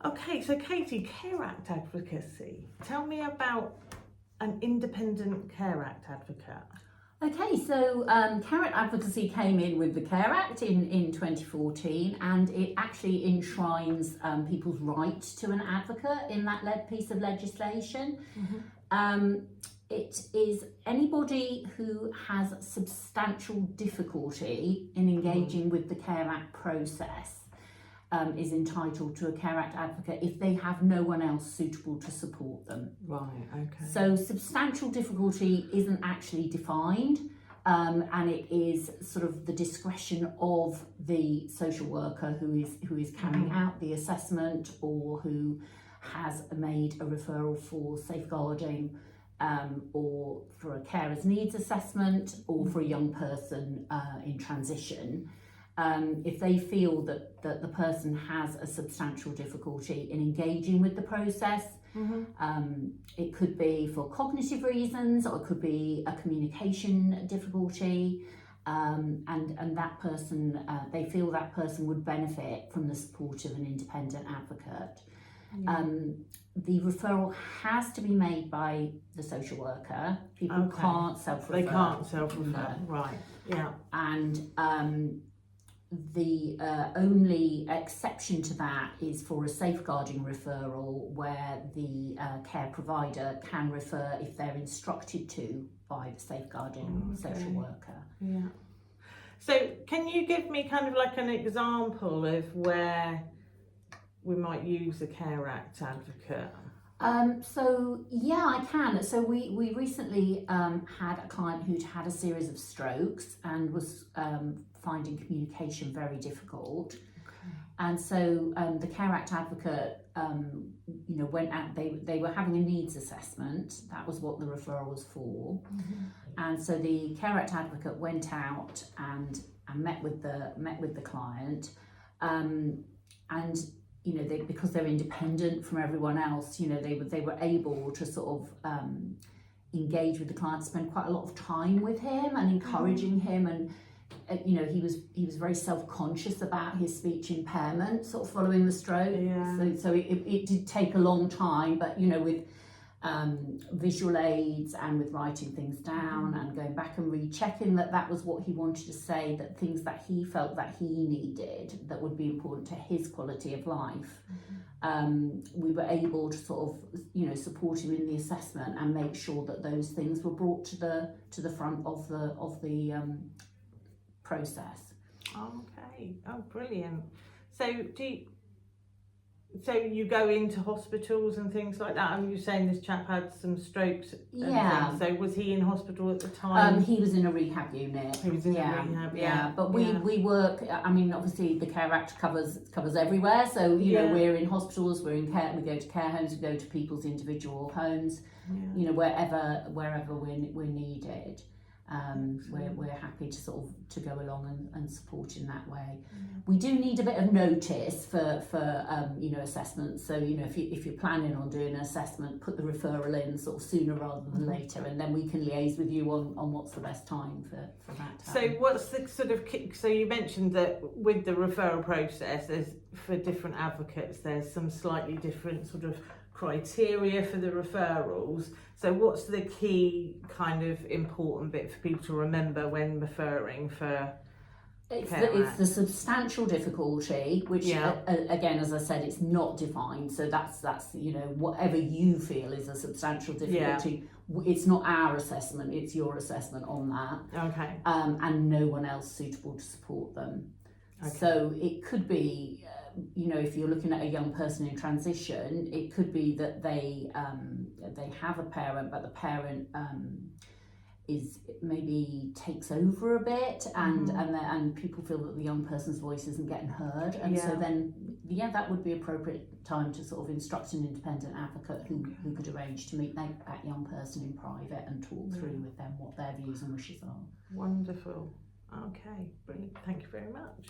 Okay, so Katie, Care Act advocacy. Tell me about an independent Care Act advocate. Okay, so Care Act advocacy came in with the Care Act in 2014, and it actually enshrines people's right to an advocate in that piece of legislation. It is anybody who has substantial difficulty in engaging with the Care Act process is entitled to a Care Act advocate if they have no one else suitable to support them. Right, okay. So substantial difficulty isn't actually defined, and it is sort of the discretion of the social worker who is carrying out the assessment, or who has made a referral for safeguarding, or for a carer's needs assessment, or for a young person in transition. If they feel that the person has a substantial difficulty in engaging with the process, it could be for cognitive reasons, or it could be a communication difficulty, and that person, they feel that person would benefit from the support of an independent advocate. The referral has to be made by the social worker. People can't self-refer. They can't self-refer, right, yeah. And the only exception to that is for a safeguarding referral, where the care provider can refer if they're instructed to by the safeguarding social worker. Yeah. So can you give me kind of like an example of where we might use a Care Act advocate? So yeah, I can. So we recently had a client who'd had a series of strokes and was finding communication very difficult. And so the Care Act advocate, went out. They were having a needs assessment. That was what the referral was for. And so the Care Act advocate went out and met with the client, and because they're independent from everyone else, they were able to sort of engage with the client, spend quite a lot of time with him and encouraging him, and he was very self-conscious about his speech impairment sort of following the stroke. So it did take a long time, but with visual aids and with writing things down and going back and rechecking that was what he wanted to say, that things that he felt that he needed that would be important to his quality of life, we were able to sort of support him in the assessment and make sure that those things were brought to the front of the process. Okay, oh brilliant. So you go into hospitals and things like that? And you're saying this chap had some strokes? Yeah. So was he in hospital at the time? He was in a rehab unit. He was in a rehab. Yeah. But we work. I mean, obviously the Care Act covers everywhere. So we're in hospitals, we're in care. We go to care homes, we go to people's individual homes. Wherever we're needed. We're happy to sort of to go along and support in that way. We do need a bit of notice for assessments. So if you're planning on doing an assessment, put the referral in sort of sooner rather than later, and then we can liaise with you on what's the best time for that. So what's the sort of so you mentioned that with the referral process, there's for different advocates there's some slightly different sort of criteria for the referrals. So what's the key kind of important bit for people to remember when referring for it's the substantial difficulty, which again, as I said, it's not defined. So that's whatever you feel is a substantial difficulty. It's not our assessment, it's your assessment on that. Okay. And no one else suitable to support them. Okay. So it could be, if you're looking at a young person in transition, it could be that they have a parent, but the parent is maybe takes over a bit, and people feel that the young person's voice isn't getting heard, and so then that would be appropriate time to sort of instruct an independent advocate who could arrange to meet that young person in private and talk through with them what their views and wishes are. Wonderful. Okay, brilliant. Thank you very much.